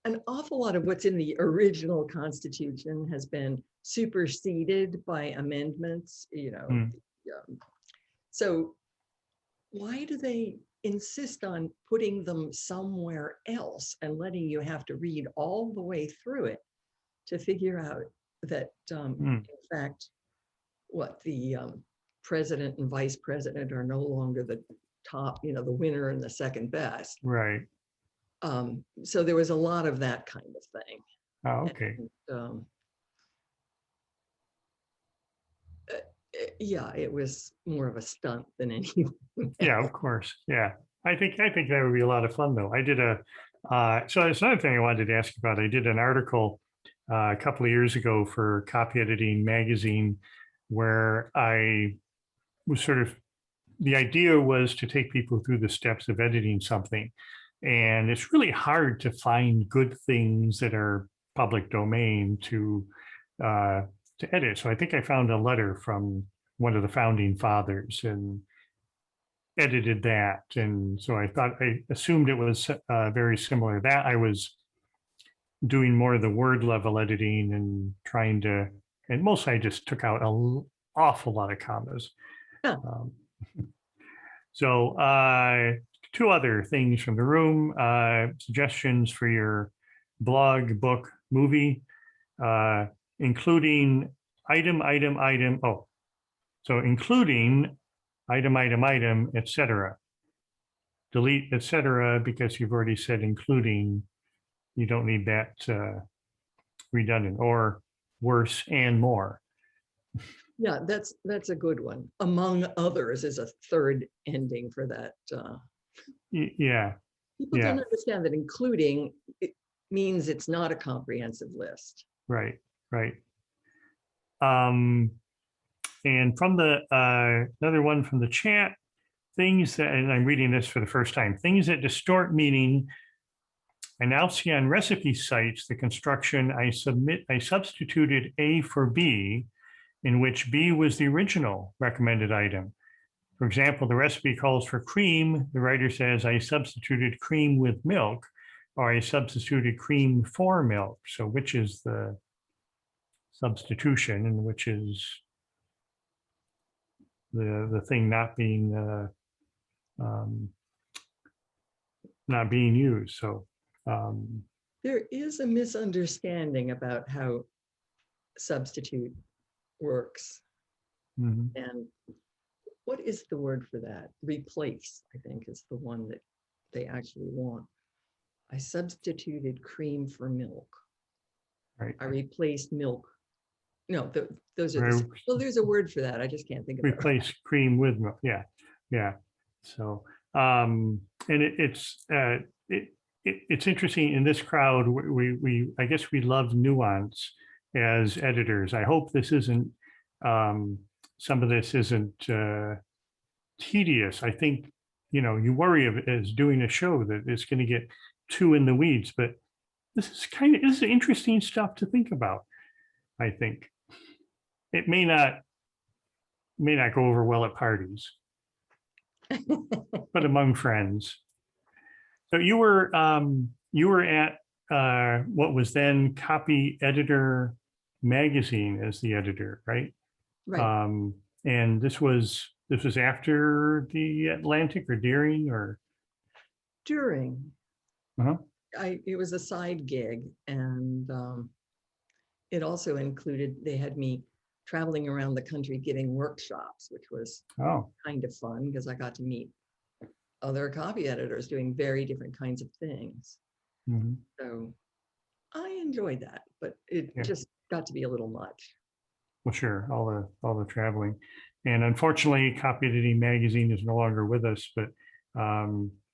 an awful lot of what's in the original Constitution has been superseded by amendments, So why do they insist on putting them somewhere else and letting you have to read all the way through it to figure out that, in fact, what the president and vice president are no longer the top, the winner and the second best. Right. So there was a lot of that kind of thing. Oh, okay. And, yeah, it was more of a stunt than anything. Yeah, of course. Yeah. I think that would be a lot of fun though. I did so there's another thing I wanted to ask you about. I did an article a couple of years ago for Copy Editing Magazine where I was the idea was to take people through the steps of editing something. And it's really hard to find good things that are public domain to edit. So I think I found a letter from one of the founding fathers and edited that. And so I assumed it was very similar. That I was doing more of the word level editing and trying to, and mostly I just took out an awful lot of commas. Huh. So two other things from the room, suggestions for your blog, book, movie, including item, including item, etc. Delete, etc. because you've already said including. You don't need that redundant, or worse and more. Yeah, that's a good one. Among others is a third ending for that. Yeah. People don't understand that including it means it's not a comprehensive list. Right. And from the another one from the chat, things that, and I'm reading this for the first time, things that distort meaning. I now see on recipe sites the construction I substituted A for B, in which B was the original recommended item. For example, the recipe calls for cream. The writer says, I substituted cream with milk, or I substituted cream for milk. So which is the substitution and which is the thing not being used? So there is a misunderstanding about how substitute works. mhm. And what is the word for that? Replace, I think, is the one that they actually want. I substituted cream for milk. Right. I replaced milk. No, those are the, Right. well, there's a word for that. I just can't think of it. Replace cream with milk. Yeah, yeah. So and it's interesting in this crowd. We I guess we love nuance as editors. I hope this isn't some of this isn't tedious. I think you worry of it as doing a show that it's going to get too in the weeds, but this is interesting stuff to think about. I think it may not go over well at parties, but among friends. So you were at what was then Copy Editor magazine as the editor, right? Right. And this was after the Atlantic or during or During. uh-huh. It was a side gig, and it also included, they had me traveling around the country giving workshops, which was kind of fun because I got to meet other copy editors doing very different kinds of things. Mm-hmm. So I enjoyed that, but it just got to be a little much. Well, sure, all the traveling, and unfortunately, Copy Editing Magazine is no longer with us. But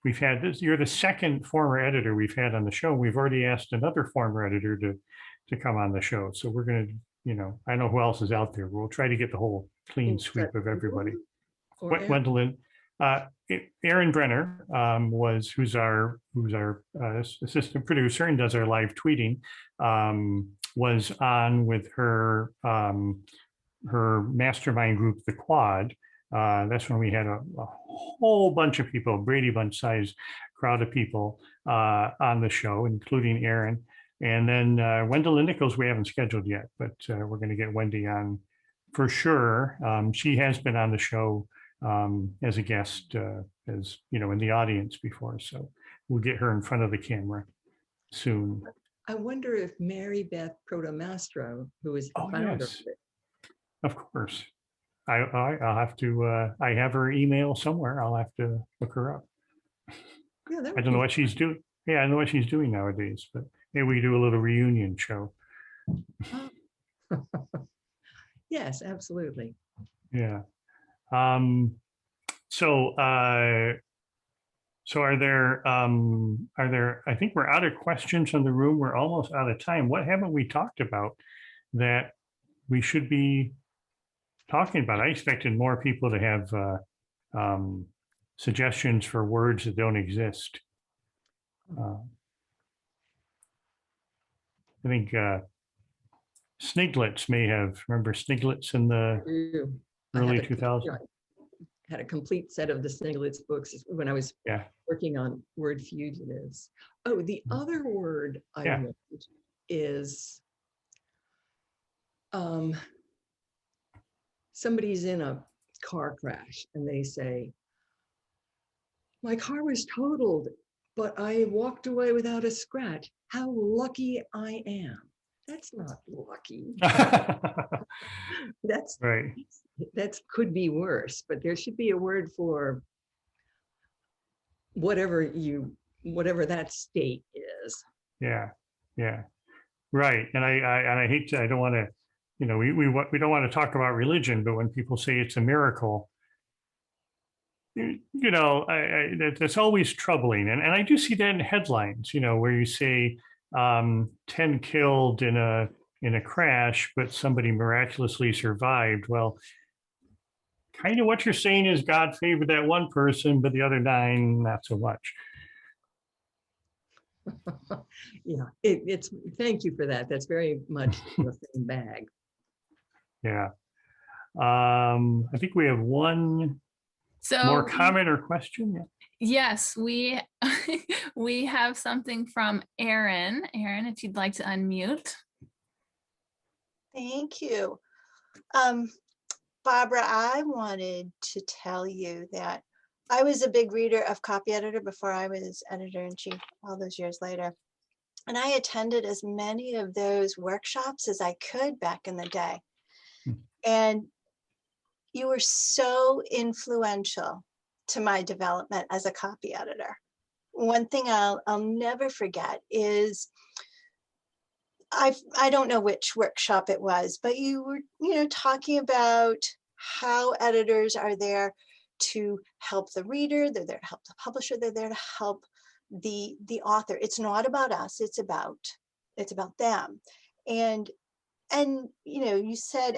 we've had this. You're the second former editor we've had on the show. We've already asked another former editor to come on the show. So we're going to, I know who else is out there. We'll try to get the whole clean sweep of everybody. Gwendolyn, Aaron Brenner who's our assistant producer and does our live tweeting, was on with her mastermind group, the Quad. That's when we had a whole bunch of people, Brady Bunch size crowd of people on the show, including Aaron. And then Gwendolyn Nichols, we haven't scheduled yet, but we're going to get Wendy on for sure. She has been on the show as a guest, as in the audience before. So we'll get her in front of the camera soon. I wonder if Mary Beth Protomastro, who is the founder of it. Of course. I'll have to, I have her email somewhere. I'll have to look her up. Yeah, I don't know what she's doing. Yeah, I know what she's doing nowadays, but maybe we do a little reunion show. Yes, absolutely. Yeah. So are there, I think we're out of questions in the room. We're almost out of time. What haven't we talked about that we should be talking about? I expected more people to have suggestions for words that don't exist. I think Sniglets may have, remember Sniglets in the early 2000s? Had a complete set of the Sniglets books when I was working on Word Fugitives. Oh, the other word I learned is somebody's in a car crash and they say, my car was totaled, but I walked away without a scratch. How lucky I am. That's not lucky. That's right. That could be worse, but there should be a word for whatever that state is. Yeah, right. And I hate to, I don't want to, we don't want to talk about religion, but when people say it's a miracle, that's always troubling. And I do see that in headlines, where you say 10 killed in a crash, but somebody miraculously survived. Well, kind of what you're saying is God favored that one person, but the other 9, not so much. Yeah, it's, thank you for that. That's very much the same bag. Yeah. I think we have one So more comment or question. Yeah. yes, we we have something from Erin. Erin, if you'd like to unmute. Thank you. Barbara, I wanted to tell you that I was a big reader of Copy Editor before I was editor-in-chief all those years later. And I attended as many of those workshops as I could back in the day. And you were so influential to my development as a copy editor. One thing I'll never forget is I don't know which workshop it was, but you were, talking about how editors are there to help the reader, they're there to help the publisher, they're there to help the author. It's not about us, it's about them. And you said,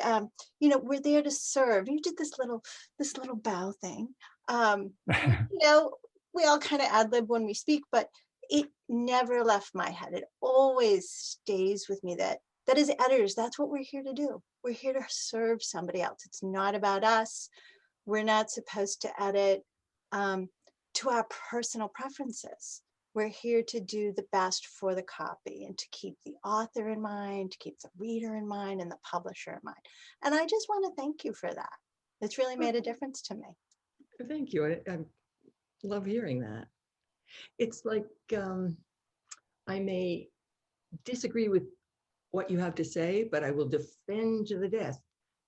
we're there to serve. You did this little bow thing. We all kind of ad lib when we speak, but it never left my head. It always stays with me that as editors, that's what we're here to do. We're here to serve somebody else. It's not about us. We're not supposed to edit to our personal preferences. We're here to do the best for the copy and to keep the author in mind, to keep the reader in mind and the publisher in mind. And I just want to thank you for that. It's really made a difference to me. Thank you. I love hearing that. It's like I may disagree with what you have to say, but I will defend to the death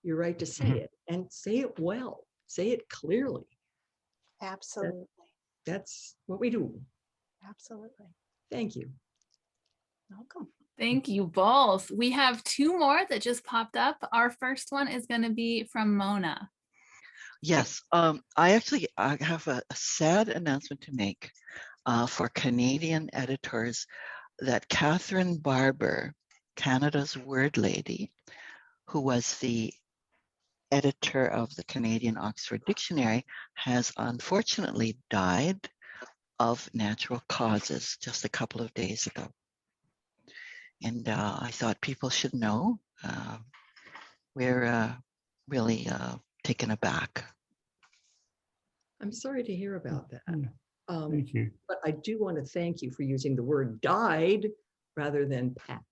your right to say it, and say it well, say it clearly. Absolutely. That's what we do. Absolutely. Thank you. Welcome. Thank you both. We have two more that just popped up. Our first one is going to be from Mona. Yes, I have a sad announcement to make for Canadian editors that Catherine Barber, Canada's word lady, who was the editor of the Canadian Oxford Dictionary, has unfortunately died of natural causes just a couple of days ago. And I thought people should know. We're really taken aback. I'm sorry to hear about that. Thank you. But I do want to thank you for using the word died rather than passed.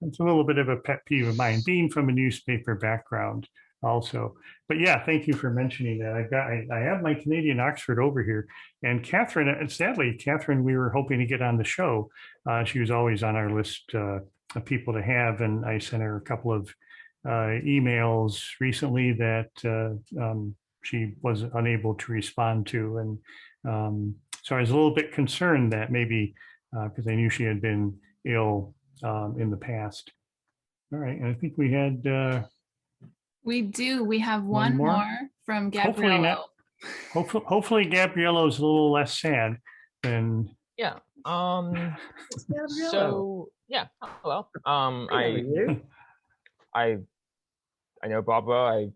It's a little bit of a pet peeve of mine, being from a newspaper background also. But yeah, thank you for mentioning that. I have my Canadian Oxford over here, and Catherine, and sadly, Catherine, we were hoping to get on the show. She was always on our list of people to have, and I sent her a couple of emails recently that she was unable to respond to. And so I was a little bit concerned that maybe, because I knew she had been ill in the past. All right, and I think we had... We do. We have one more from Gabriello. Hopefully Gabriello's a little less sad than... Yeah. So yeah. Well, I know Barbara. I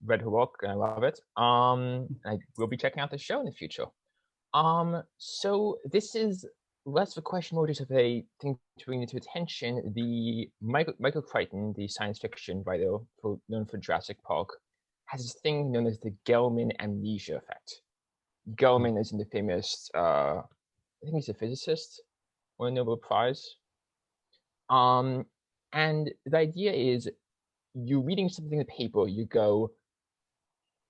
read her book and I love it. I will be checking out the show in the future. So this is less of a question, more just of a thing to bring into attention. The Michael Crichton, the science fiction writer known for Jurassic Park, has this thing known as the Gell-Mann amnesia effect. Gell-Mann is in the famous, I think he's a physicist, won a Nobel Prize. And the idea is, you're reading something in the paper, you go,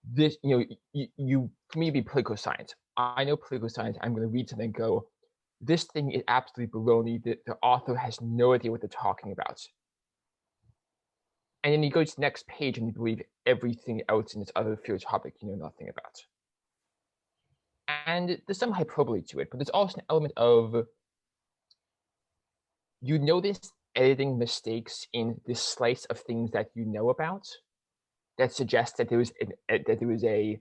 this, you for me to be political science. I know political science, I'm going to read something and go, this thing is absolutely baloney. The author has no idea what they're talking about. And then you go to the next page and you believe everything else in this other field topic you know nothing about. And there's some hyperbole to it, but there's also an element of, you notice editing mistakes in this slice of things that you know about that suggests that there was a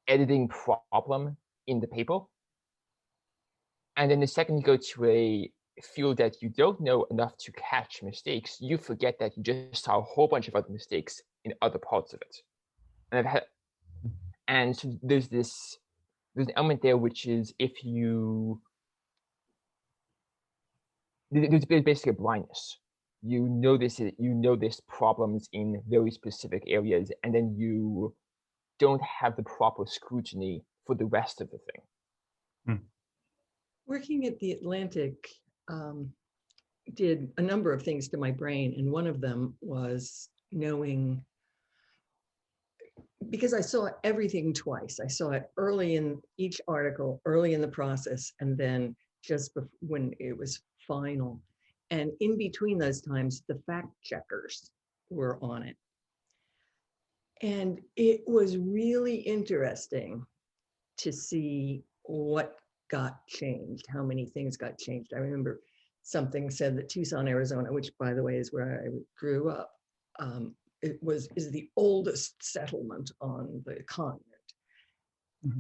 editing problem in the paper. And then the second you go to a field that you don't know enough to catch mistakes, you forget that you just saw a whole bunch of other mistakes in other parts of it. And so there's this there's an element there which is if you there's basically a blindness. You notice problems in very specific areas, and then you don't have the proper scrutiny for the rest of the thing. Working at the Atlantic did a number of things to my brain, and one of them was knowing, because I saw everything twice. I saw it early in each article, early in the process, and then just when it was final. And in between those times, the fact checkers were on it. And it was really interesting to see what got changed, how many things got changed. I remember something said that Tucson, Arizona, which by the way is where I grew up, is the oldest settlement on the continent.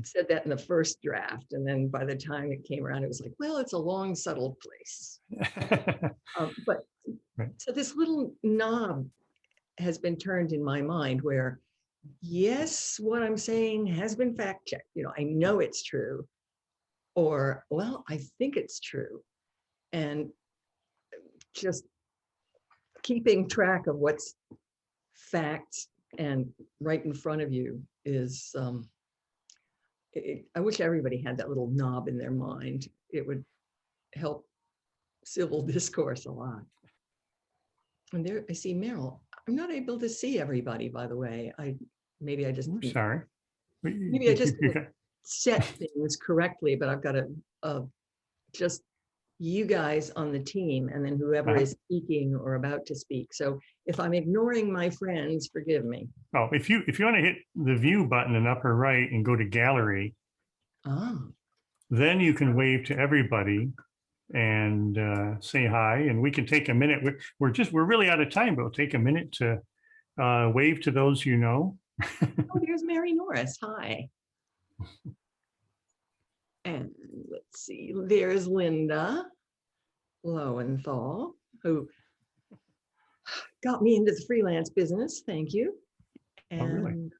It said that in the first draft, and then by the time it came around, it was like, well, it's a long, subtle place. But so this little knob has been turned in my mind where, yes, what I'm saying has been fact checked. You know, I know it's true, or well, I think it's true, and just keeping track of what's facts and right in front of you is. I wish everybody had that little knob in their mind. It would help civil discourse a lot. And there, I see Meryl. I'm not able to see everybody, by the way. Maybe I just sorry. Maybe I just set things correctly, but I've got to just you guys on the team, and then whoever is speaking or about to speak. So if I'm ignoring my friends, forgive me. Oh, if you want to hit the view button in upper right and go to gallery, then you can wave to everybody and say hi, and we can take a minute. We're really out of time, but we'll take a minute to wave to those you know. Oh, there's Mary Norris. Hi. And let's see, there's Linda Lowenthal, who got me into the freelance business. Thank you. And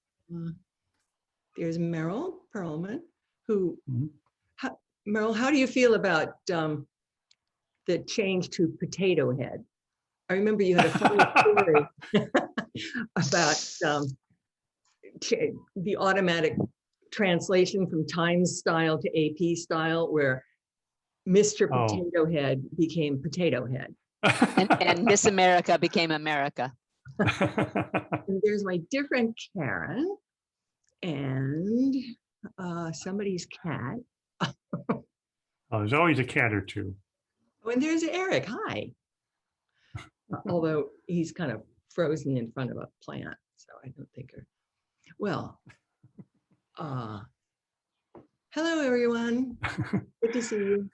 there's Meryl Perlman, who, Meryl, how do you feel about the change to Potato Head? I remember you had a funny story about the automatic translation from Times style to AP style, where Mr. Potato Head became Potato Head. and Miss America became America. And there's my different Karen and somebody's cat. There's always a cat or two. Oh, and there's Eric. Hi. Although he's kind of frozen in front of a plant, so I don't think. Well. Hello, everyone. Good to see you.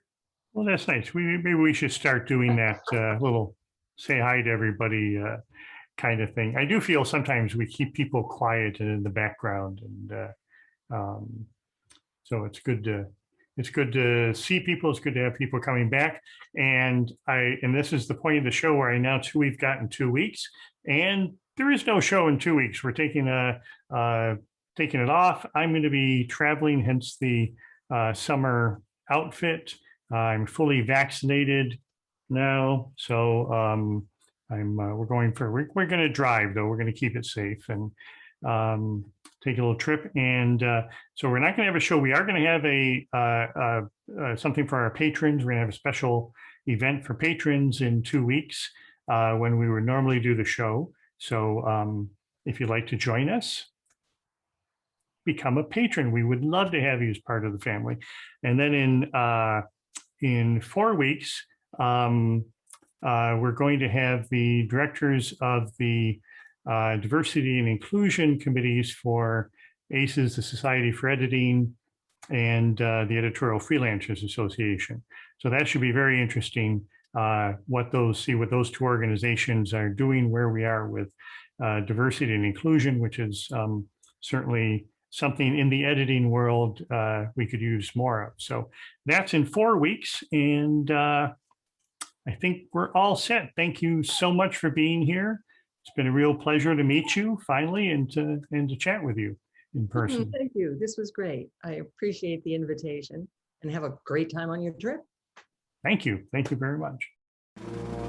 Well, that's nice. Maybe we should start doing that little say hi to everybody kind of thing. I do feel sometimes we keep people quiet and in the background, and so it's good to see people. It's good to have people coming back. And this is the point of the show where I announce who we've got in 2 weeks. And there is no show in 2 weeks. We're taking it off. I'm going to be traveling, hence the summer outfit. I'm fully vaccinated now, so we're going to drive though. We're going to keep it safe and take a little trip. And so we're not going to have a show. We are going to have something for our patrons. We're going to have a special event for patrons in 2 weeks when we would normally do the show. So if you'd like to join us, become a patron. We would love to have you as part of the family. And then in 4 weeks, we're going to have the directors of the diversity and inclusion committees for ACES, the Society for Editing, and the Editorial Freelancers Association. So that should be very interesting. What those two organizations are doing, where we are with diversity and inclusion, which is certainly something in the editing world we could use more of. So that's in 4 weeks, and I think we're all set. Thank you so much for being here. It's been a real pleasure to meet you finally and to chat with you. in person. Thank you. This was great. I appreciate the invitation and have a great time on your trip. Thank you. Thank you very much.